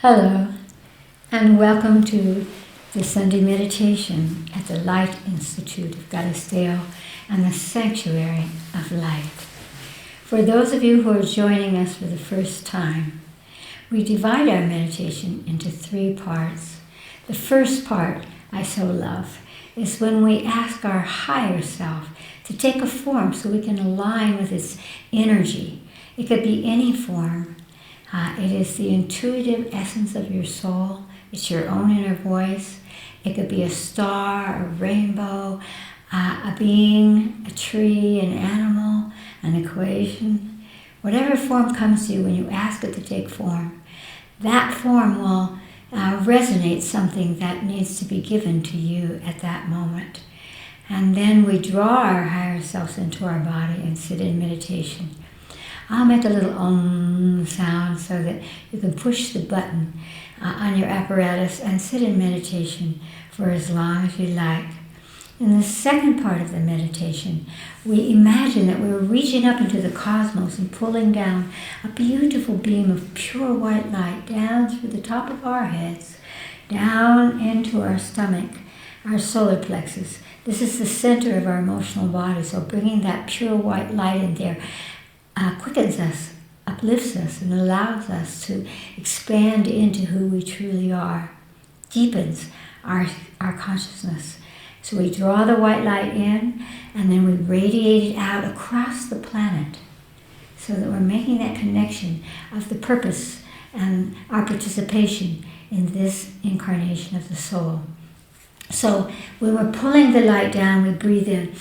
Hello, and welcome to the Sunday meditation at the Light Institute of Galisteo and the Sanctuary of Light. For those of you who are joining us for the first time, we divide our meditation into three parts. The first part, I so love, is when we ask our higher self to take a form so we can align with its energy. It could be any form. It is the intuitive essence of your soul. It's your own inner voice. It could be a star, a rainbow, a being, a tree, an animal, an equation. Whatever form comes to you when you ask it to take form, that form will resonate something that needs to be given to you at that moment. And then we draw our higher selves into our body and sit in meditation. I'll make a little sound so that you can push the button on your apparatus and sit in meditation for as long as you like. In the second part of the meditation, we imagine that we're reaching up into the cosmos and pulling down a beautiful beam of pure white light down through the top of our heads, down into our stomach, our solar plexus. This is the center of our emotional body, so bringing that pure white light in there quickens us, uplifts us, and allows us to expand into who we truly are, deepens our consciousness. So we draw the white light in, and then we radiate it out across the planet so that we're making that connection of the purpose and our participation in this incarnation of the soul. So when we're pulling the light down, we breathe in,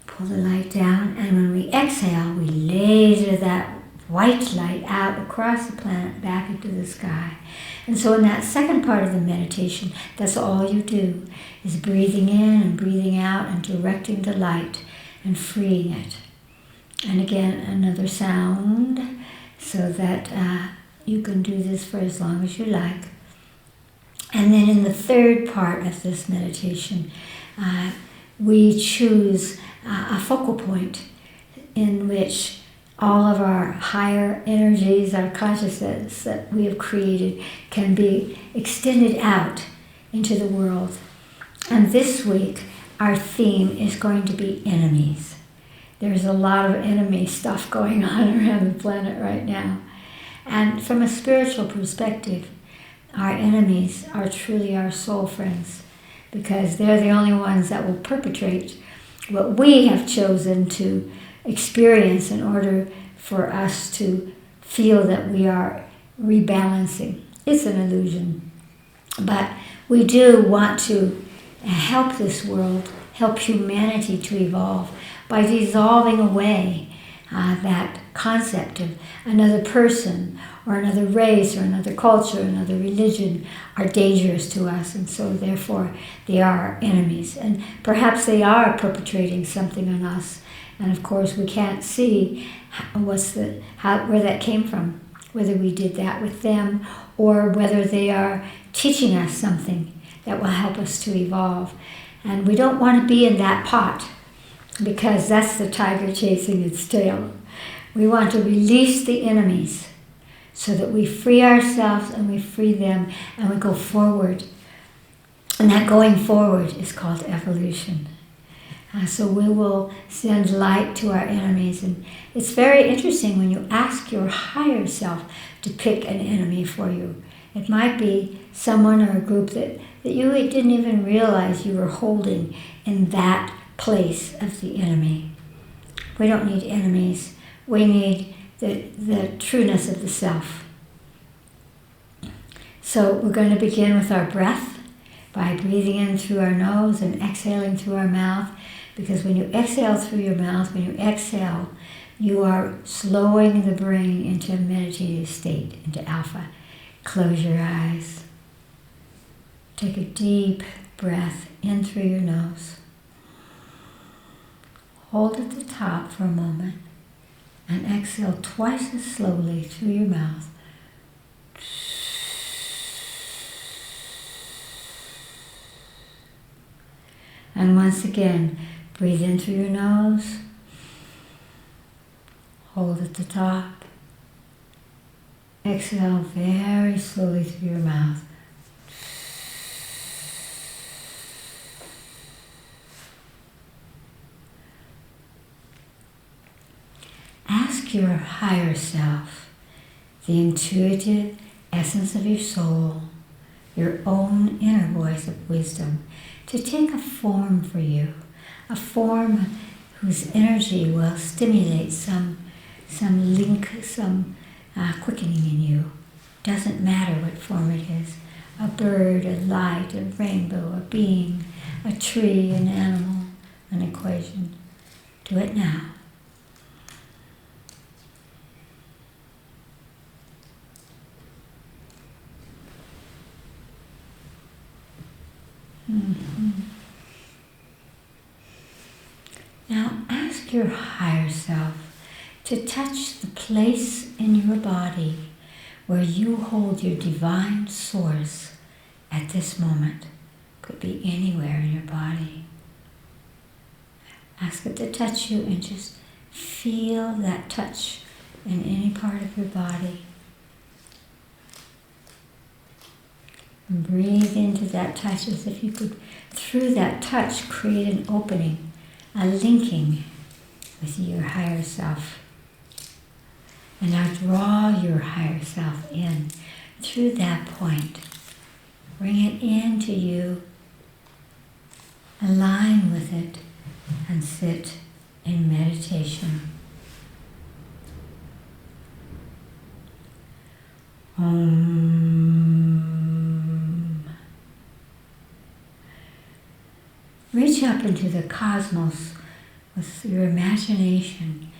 pull the light down, and when we exhale, we laser that white light out across the planet back into the sky. And so in that second part of the meditation, that's all you do, is breathing in and breathing out and directing the light and freeing it. And again, another sound so that you can do this for as long as you like. And then in the third part of this meditation, we choose a focal point in which all of our higher energies, our consciousness that we have created, can be extended out into the world. And this week, our theme is going to be enemies. There's a lot of enemy stuff going on around the planet right now. And from a spiritual perspective, our enemies are truly our soul friends, because they're the only ones that will perpetrate what we have chosen to experience in order for us to feel that we are rebalancing. It's an illusion. But we do want to help this world, help humanity to evolve by dissolving away that concept of another person or another race or another culture, another religion are dangerous to us, and so therefore they are our enemies. And perhaps they are perpetrating something on us, and of course we can't see where that came from, whether we did that with them or whether they are teaching us something that will help us to evolve. And we don't want to be in that pot, because that's the tiger chasing its tail. We want to release the enemies so that we free ourselves and we free them and we go forward. And that going forward is called evolution. So we will send light to our enemies. And it's very interesting when you ask your higher self to pick an enemy for you. It might be someone or a group that you didn't even realize you were holding in that place of the enemy. We don't need enemies. We need the trueness of the self. So we're going to begin with our breath by breathing in through our nose and exhaling through our mouth, because when you exhale through your mouth, when you exhale, you are slowing the brain into a meditative state, into alpha. Close your eyes. Take a deep breath in through your nose. Hold at the top for a moment and exhale twice as slowly through your mouth. And once again, breathe in through your nose. Hold at the top. exhale very slowly through your mouth. Ask your higher self, the intuitive essence of your soul, your own inner voice of wisdom, to take a form for you, a form whose energy will stimulate some link, some quickening in you. Doesn't matter what form it is. A bird, a light, a rainbow, a being, a tree, an animal, an equation. Do it now. Now ask your higher self to touch the place in your body where you hold your divine source at this moment. Could be anywhere in your body. Ask it to touch you and just feel that touch in any part of your body. And breathe into that touch as if you could, through that touch, create an opening, a linking with your higher self. And now draw your higher self in through that point. Bring it into you, align with it, and sit in meditation. Reach up into the cosmos with your imagination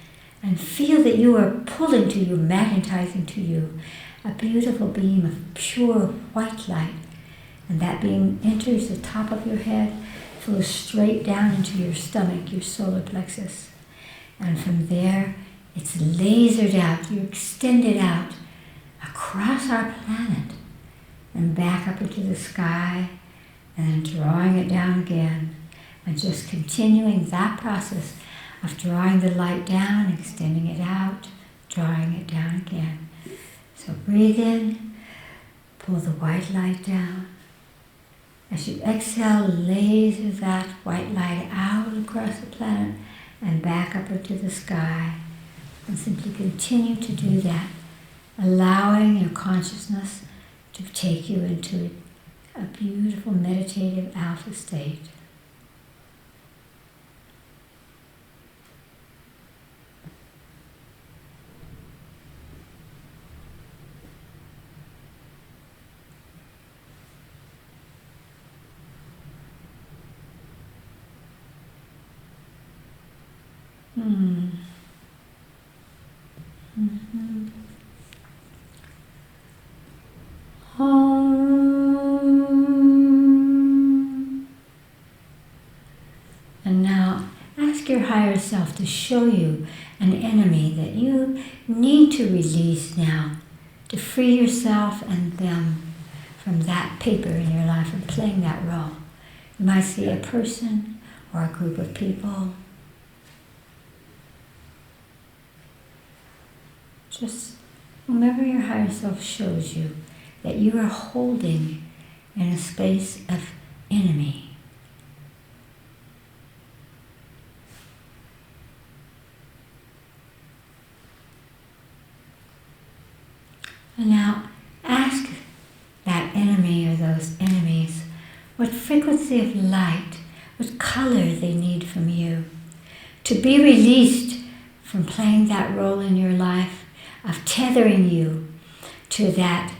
and feel that you are pulling to you, magnetizing to you, a beautiful beam of pure white light. And that beam enters the top of your head, flows straight down into your stomach, your solar plexus. And from there, it's lasered out, you extend it out across our planet and back up into the sky, and then drawing it down again. And just continuing that process of drawing the light down, extending it out, drawing it down again. So breathe in, pull the white light down. As you exhale, laser that white light out across the planet and back up into the sky. And simply continue to do that, allowing your consciousness to take you into a beautiful meditative alpha state. And now ask your higher self to show you an enemy that you need to release now, to free yourself and them from that paper in your life and playing that role. You might see a person or a group of people. Just whomever your higher self shows you that you are holding in a space of enemy. And now ask that enemy or those enemies what frequency of light, what color they need from you to be released from playing that role in your life of tethering you to that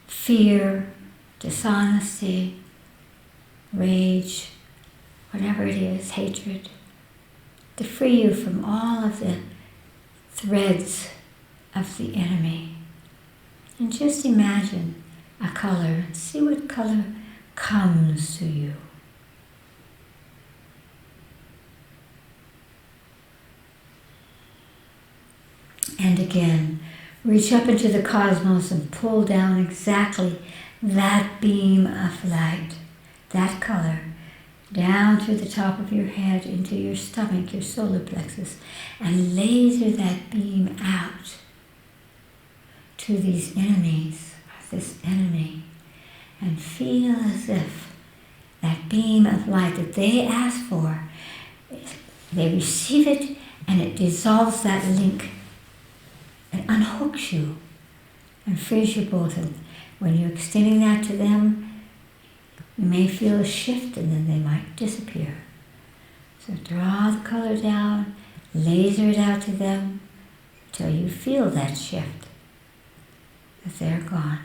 fear, dishonesty, rage, whatever it is, hatred, to free you from all of the threads of the enemy. And just imagine a color and see what color comes to you. And again, reach up into the cosmos and pull down exactly that beam of light, that color, down through the top of your head into your stomach, your solar plexus, and laser that beam out to these enemies, or this enemy, and feel as if that beam of light that they ask for, they receive it and it dissolves that link. It unhooks you and frees you both. And when you're extending that to them, you may feel a shift and then they might disappear. So draw the color down, laser it out to them till you feel that shift, that they're gone.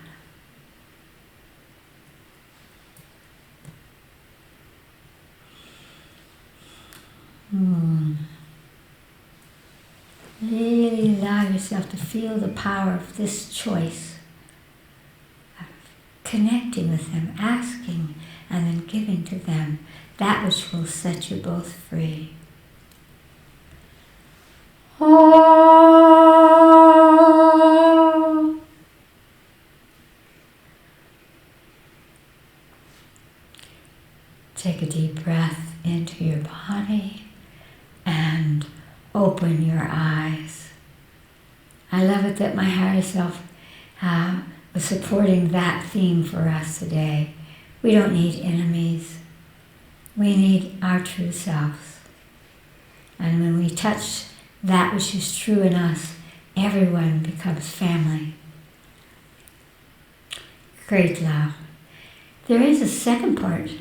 Really allow yourself to feel the power of this choice, of connecting with them, asking, and then giving to them that which will set you both free. Oh. Take a deep breath into your body and open your eyes. I love it that my higher self was supporting that theme for us today. We don't need enemies. We need our true selves. And when we touch that which is true in us, everyone becomes family. Great love. There is a second part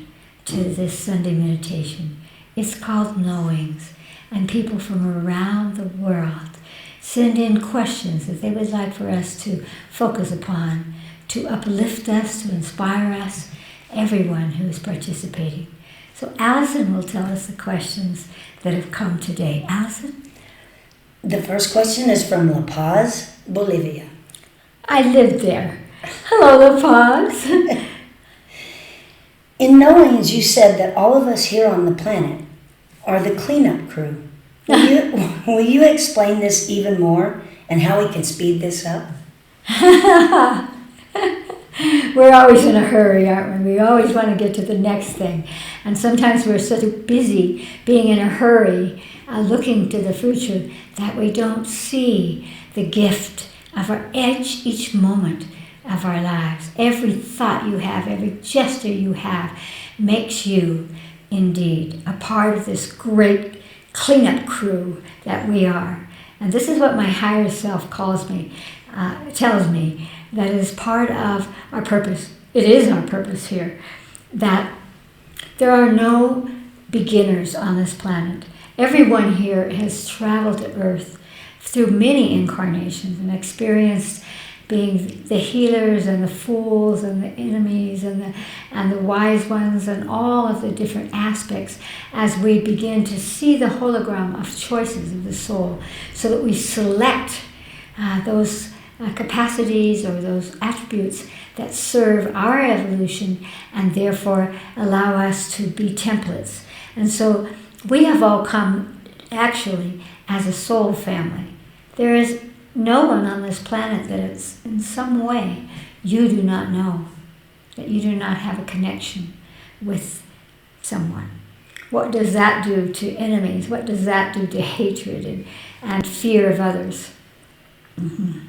to this Sunday meditation. It's called Knowings. And people from around the world send in questions that they would like for us to focus upon, to uplift us, to inspire us, everyone who is participating. So Allison will tell us the questions that have come today. Allison? The first question is from La Paz, Bolivia. I lived there. Hello, La Paz. In Knowings, you said that all of us here on the planet are the cleanup crew. Will you explain this even more and how we can speed this up? We're always in a hurry, aren't we? We always want to get to the next thing. And sometimes we're so busy being in a hurry, looking to the future, that we don't see the gift of our edge each moment of our lives. Every thought you have, every gesture you have makes you indeed a part of this great cleanup crew that we are. And this is what my higher self tells me, that is part of our purpose. It is our purpose here, that there are no beginners on this planet. Everyone here has traveled to Earth through many incarnations and experienced being the healers and the fools and the enemies and the wise ones and all of the different aspects as we begin to see the hologram of choices of the soul, so that we select those capacities or those attributes that serve our evolution and therefore allow us to be templates. And so we have all come actually as a soul family. There is no one on this planet that is in some way you do not know, that you do not have a connection with someone. What does that do to enemies? What does that do to hatred and fear of others? Mm-hmm.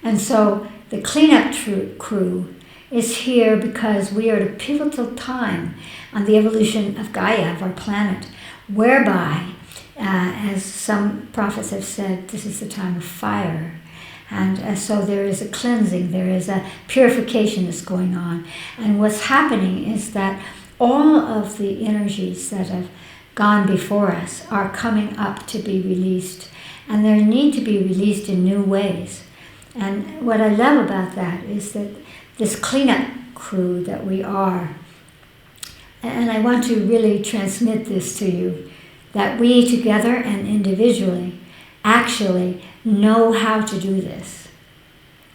And so the cleanup crew is here because we are at a pivotal time on the evolution of Gaia, of our planet, whereby as some prophets have said, this is the time of fire. And so there is a cleansing, there is a purification that's going on. And what's happening is that all of the energies that have gone before us are coming up to be released. And they need to be released in new ways. And what I love about that is that this cleanup crew that we are, and I want to really transmit this to you, that we together and individually actually know how to do this.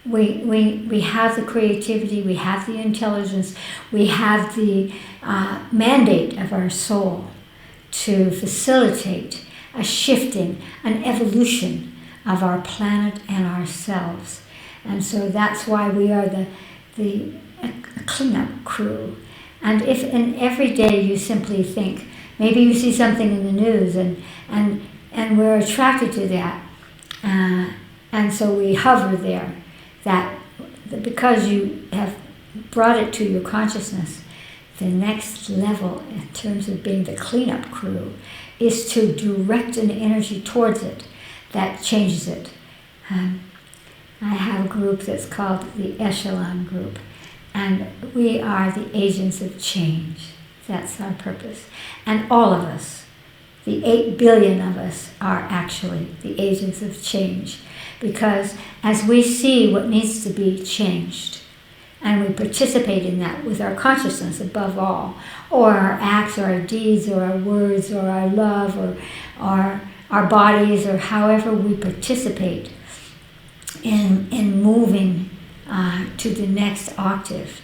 We have the creativity, we have the intelligence, we have the mandate of our soul to facilitate a shifting, an evolution of our planet and ourselves. And so that's why we are the cleanup crew. And if in every day you simply think, maybe you see something in the news and we're attracted to that. And so we hover there. that because you have brought it to your consciousness, the next level in terms of being the cleanup crew is to direct an energy towards it that changes it. I have a group that's called the Echelon Group, and we are the agents of change. That's our purpose. And all of us, the 8 billion of us, are actually the agents of change, because as we see what needs to be changed, and we participate in that with our consciousness above all, or our acts or our deeds or our words or our love or our bodies, or however we participate in moving to the next octave,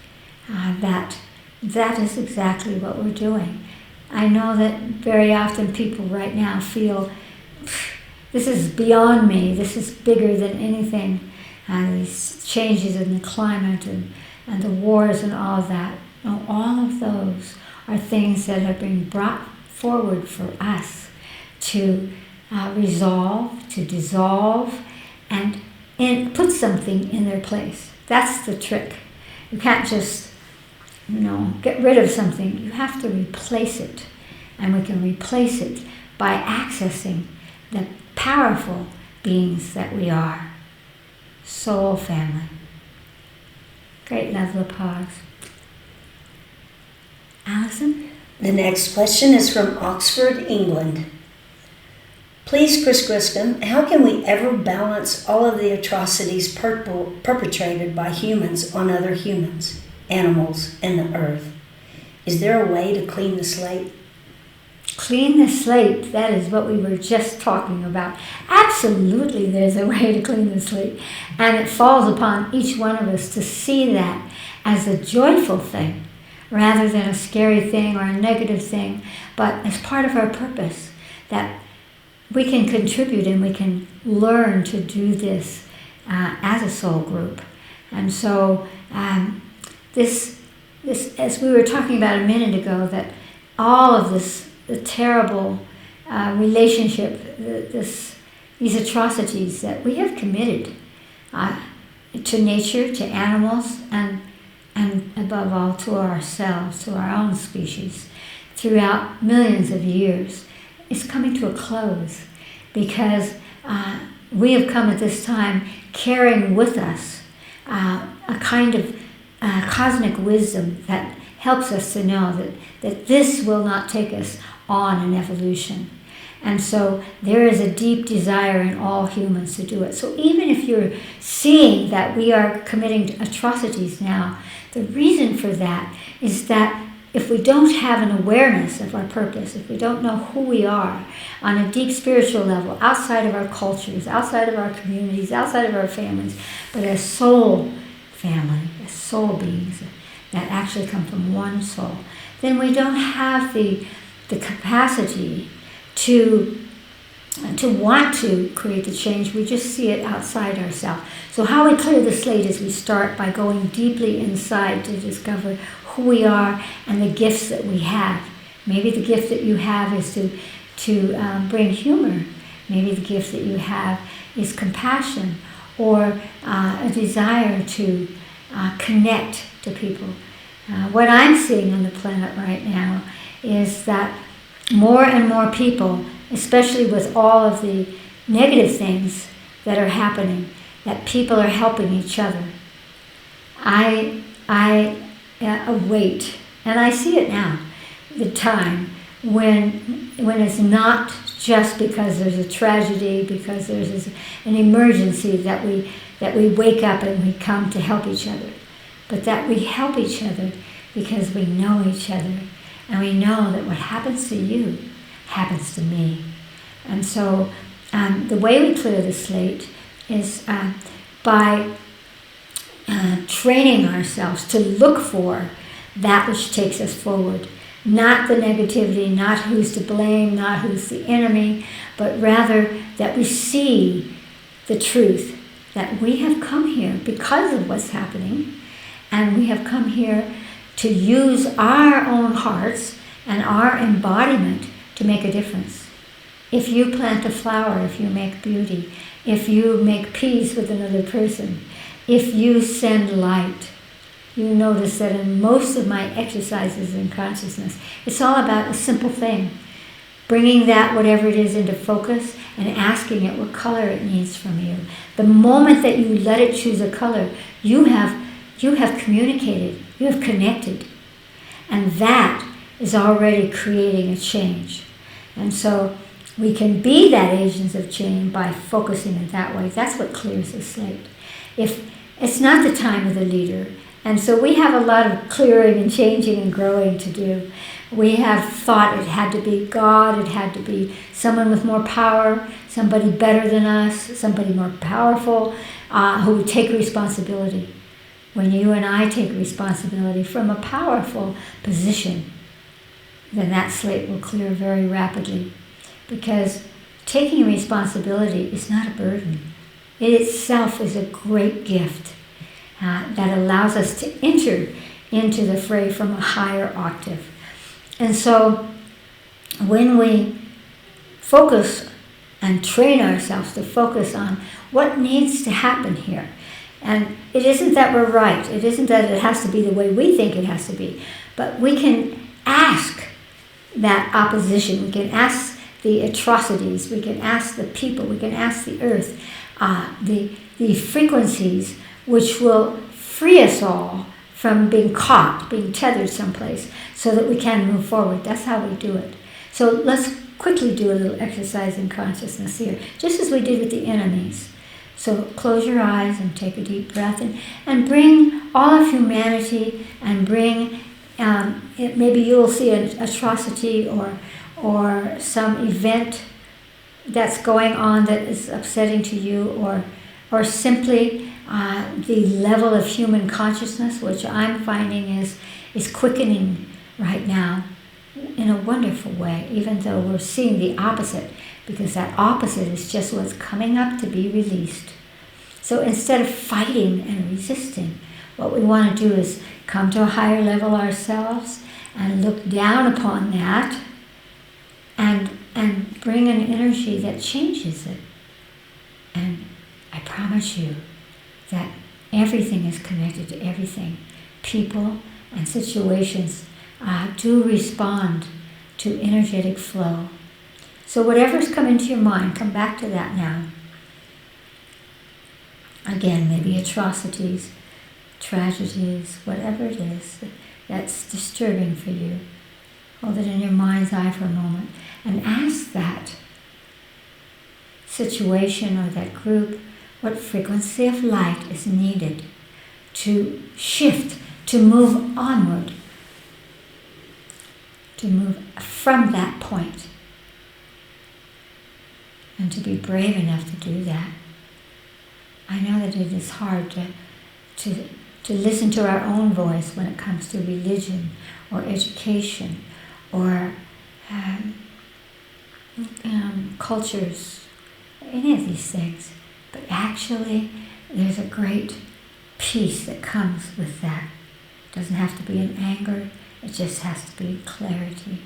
that is exactly what we're doing. I know that very often people right now feel, this is beyond me, this is bigger than anything, these changes in the climate and the wars and all of that. No, all of those are things that have been brought forward for us to resolve, to dissolve, and put something in their place. That's the trick. You can't just, get rid of something. You have to replace it. And we can replace it by accessing the powerful beings that we are. Soul family. Great level of pause. Allison? The next question is from Oxford, England. Please, Chris Griscom, how can we ever balance all of the atrocities perpetrated by humans on other humans, animals, and the earth? Is there a way to clean the slate? Clean the slate, that is what we were just talking about. Absolutely there's a way to clean the slate. And it falls upon each one of us to see that as a joyful thing, rather than a scary thing or a negative thing, but as part of our purpose, that we can contribute and we can learn to do this as a soul group. And so this, as we were talking about a minute ago, that all of this, the terrible relationship, these atrocities that we have committed to nature, to animals, and above all to ourselves, to our own species, throughout millions of years, is coming to a close, because we have come at this time carrying with us a kind of cosmic wisdom that helps us to know that this will not take us on in evolution. And so there is a deep desire in all humans to do it. So even if you're seeing that we are committing atrocities now, the reason for that is that if we don't have an awareness of our purpose, if we don't know who we are on a deep spiritual level, outside of our cultures, outside of our communities, outside of our families, but as soul family, as soul beings that actually come from one soul, then we don't have the capacity to want to create the change. We just see it outside ourselves. So how we clear the slate is we start by going deeply inside to discover who we are and the gifts that we have. Maybe the gift that you have is to bring humor. Maybe the gift that you have is compassion, or a desire to connect to people. What I'm seeing on the planet right now is that more and more people, especially with all of the negative things that are happening, that people are helping each other. I await, and I see it now, the time when it's not just because there's a tragedy, because there's an emergency that we wake up and we come to help each other, but that we help each other because we know each other, and we know that what happens to you happens to me. And so the way we clear the slate is by training ourselves to look for that which takes us forward. Not the negativity, not who's to blame, not who's the enemy, but rather that we see the truth, that we have come here because of what's happening, and we have come here to use our own hearts and our embodiment to make a difference. If you plant a flower, if you make beauty, if you make peace with another person, if you send light, you notice that in most of my exercises in consciousness, it's all about a simple thing. Bringing that, whatever it is, into focus and asking it what color it needs from you. The moment that you let it choose a color, you have communicated, you have connected. And that is already creating a change. And so we can be that agents of change by focusing it that way. That's what clears the slate. If it's not the time of the leader, and so we have a lot of clearing and changing and growing to do. We have thought it had to be God, it had to be someone with more power, somebody better than us, somebody more powerful, who would take responsibility. When you and I take responsibility from a powerful position, then that slate will clear very rapidly. Because taking responsibility is not a burden. It itself is a great gift that allows us to enter into the fray from a higher octave. And so when we focus and train ourselves to focus on what needs to happen here, and it isn't that we're right, it isn't that it has to be the way we think it has to be, but we can ask that opposition, we can ask the atrocities, we can ask the people, we can ask the earth, the frequencies which will free us all from being caught, being tethered someplace, so that we can move forward. That's how we do it. So let's quickly do a little exercise in consciousness here, just as we did with the enemies. So close your eyes and take a deep breath and bring all of humanity and bring, maybe you'll see an atrocity or some event that's going on that is upsetting to you, or simply the level of human consciousness, which I'm finding is quickening right now in a wonderful way, even though we're seeing the opposite, because that opposite is just what's coming up to be released. So instead of fighting and resisting, what we want to do is come to a higher level ourselves and look down upon that and bring an energy that changes it. And I promise you that everything is connected to everything. People and situations do respond to energetic flow. So whatever's come into your mind, come back to that now. Again, maybe atrocities, tragedies, whatever it is that's disturbing for you. Hold it in your mind's eye for a moment and ask that situation or that group what frequency of light is needed to shift, to move onward, to move from that point, and to be brave enough to do that. I know that it is hard to listen to our own voice when it comes to religion or education or cultures, any of these things. But actually, there's a great peace that comes with that. It doesn't have to be in anger, it just has to be clarity.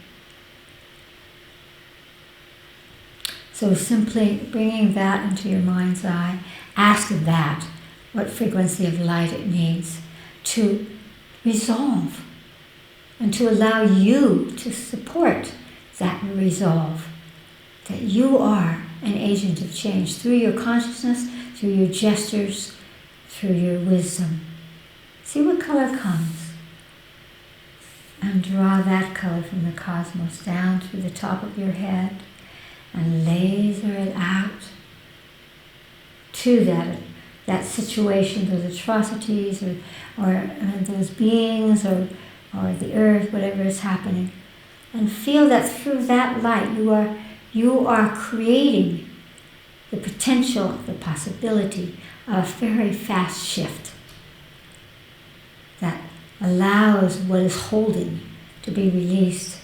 So simply bringing that into your mind's eye, ask that what frequency of light it needs to resolve and to allow you to support that resolve, that you are an agent of change through your consciousness, through your gestures, through your wisdom. See what color comes. And draw that color from the cosmos down through the top of your head and laser it out to that situation, those atrocities or those beings or the earth, whatever is happening. And feel that through that light you are creating the potential, the possibility of a very fast shift that allows what is holding to be released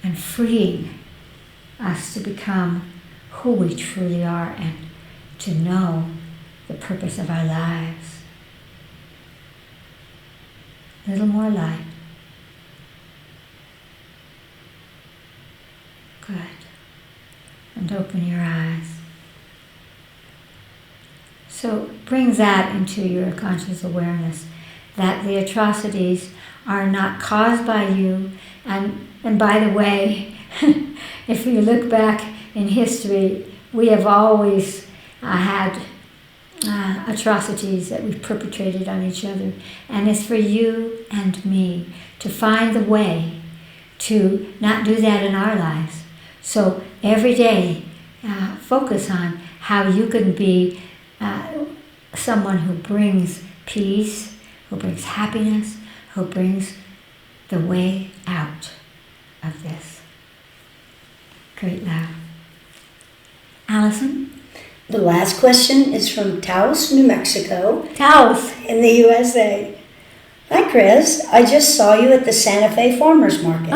and freeing us to become who we truly are and to know the purpose of our lives. A little more light. Good. And open your eyes. So bring bring that into your conscious awareness, that the atrocities are not caused by you. And by the way, if you look back in history, we have always had atrocities that we've perpetrated on each other. And it's for you and me to find the way to not do that in our lives. So every day, focus on how you can be someone who brings peace, who brings happiness, who brings the way out of this. Great love. Allison? The last question is from Taos, New Mexico. Taos. In the USA. Hi, Chris. I just saw you at the Santa Fe Farmers Market.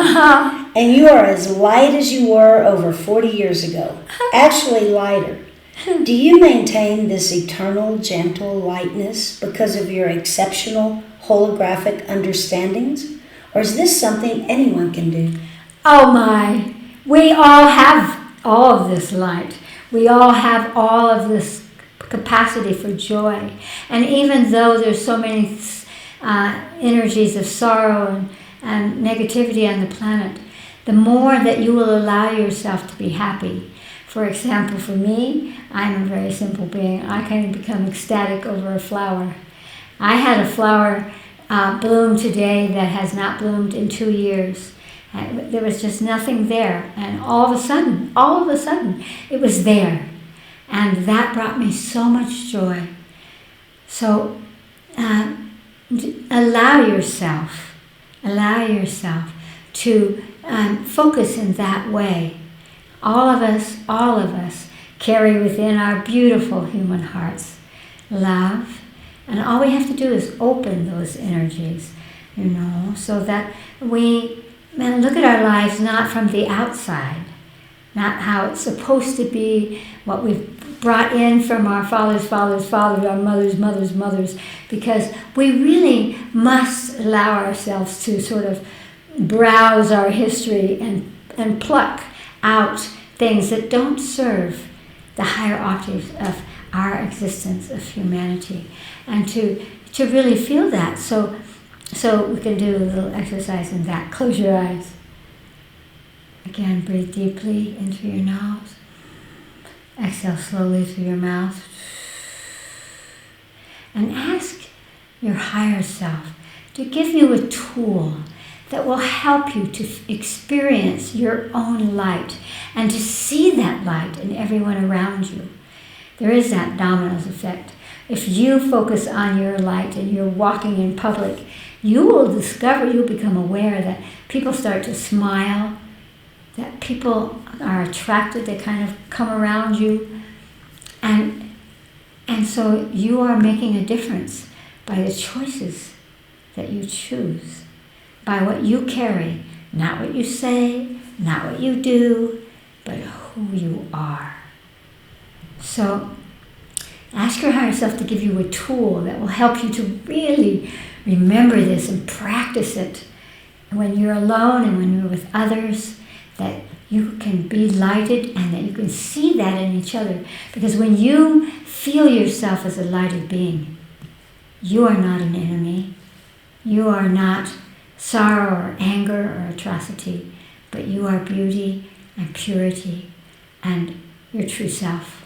And you are as light as you were over 40 years ago. Actually lighter. Do you maintain this eternal, gentle lightness because of your exceptional holographic understandings? Or is this something anyone can do? Oh my. We all have all of this light. We all have all of this capacity for joy. And even though there's so many energies of sorrow and negativity on the planet, the more that you will allow yourself to be happy. For example, for me, I'm a very simple being. I can become ecstatic over a flower. I had a flower bloom today that has not bloomed in 2 years. There was just nothing there. And all of a sudden, it was there. And that brought me so much joy. So allow yourself to focus in that way. All of us carry within our beautiful human hearts love. And all we have to do is open those energies, so that we look at our lives not from the outside, not how it's supposed to be, what we've brought in from our fathers, our mothers, because we really must allow ourselves to sort of browse our history and pluck out things that don't serve the higher octaves of our existence of humanity, and to really feel that. So we can do a little exercise in that. Close your eyes. Again, breathe deeply in through your nose. Exhale slowly through your mouth. And ask your higher self to give you a tool that will help you to experience your own light and to see that light in everyone around you. There is that dominoes effect. If you focus on your light and you're walking in public, you'll become aware that people start to smile, that people are attracted, they kind of come around you. And so you are making a difference by the choices that you choose, by what you carry, not what you say, not what you do, but who you are. So ask your higher self to give you a tool that will help you to really remember this and practice it when you're alone and when you're with others, that you can be lighted and that you can see that in each other. Because when you feel yourself as a lighted being, you are not an enemy. You are not sorrow or anger or atrocity, but you are beauty and purity and your true self.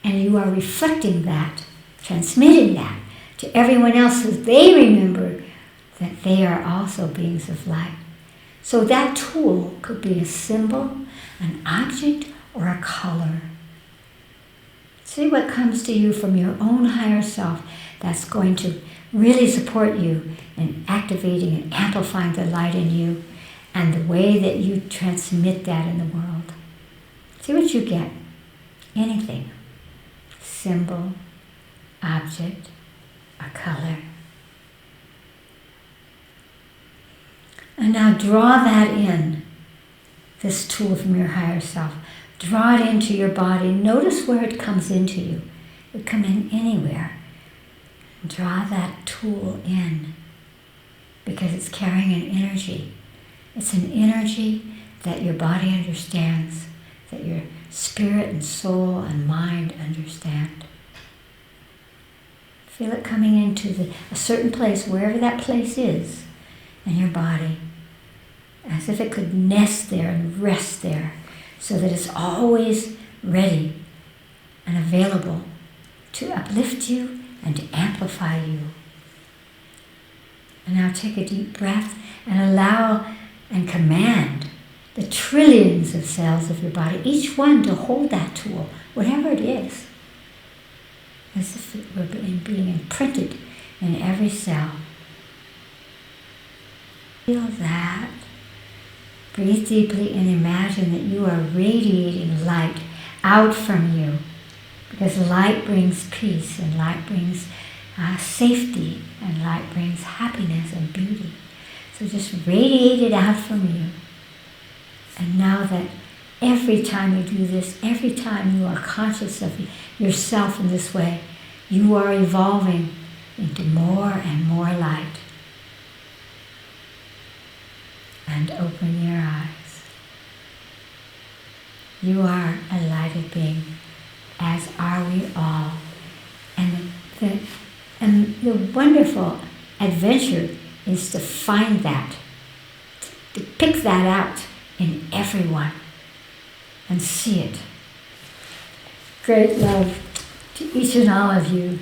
And you are reflecting that, transmitting that to everyone else so they remember that they are also beings of light. So that tool could be a symbol, an object, or a color. See what comes to you from your own higher self that's going to really support you in activating and amplifying the light in you and the way that you transmit that in the world. See what you get. Anything. Symbol, object, a color. And now draw that in, this tool from your higher self. Draw it into your body. Notice where it comes into you. It can come in anywhere. Draw that tool in because it's carrying an energy. It's an energy that your body understands, that your spirit and soul and mind understand. Feel it coming into a certain place, wherever that place is in your body, as if it could nest there and rest there, so that it's always ready and available to uplift you and to amplify you. And now take a deep breath and allow and command the trillions of cells of your body, each one to hold that tool, whatever it is, as if it were being imprinted in every cell. Feel that. Breathe deeply and imagine that you are radiating light out from you, because light brings peace, and light brings safety, and light brings happiness and beauty. So just radiate it out from you. And now that every time you do this, every time you are conscious of yourself in this way, you are evolving into more and more light. And open your eyes. You are a lighted being, as are we all. And the wonderful adventure is to find that, to pick that out in everyone and see it. Great love to each and all of you.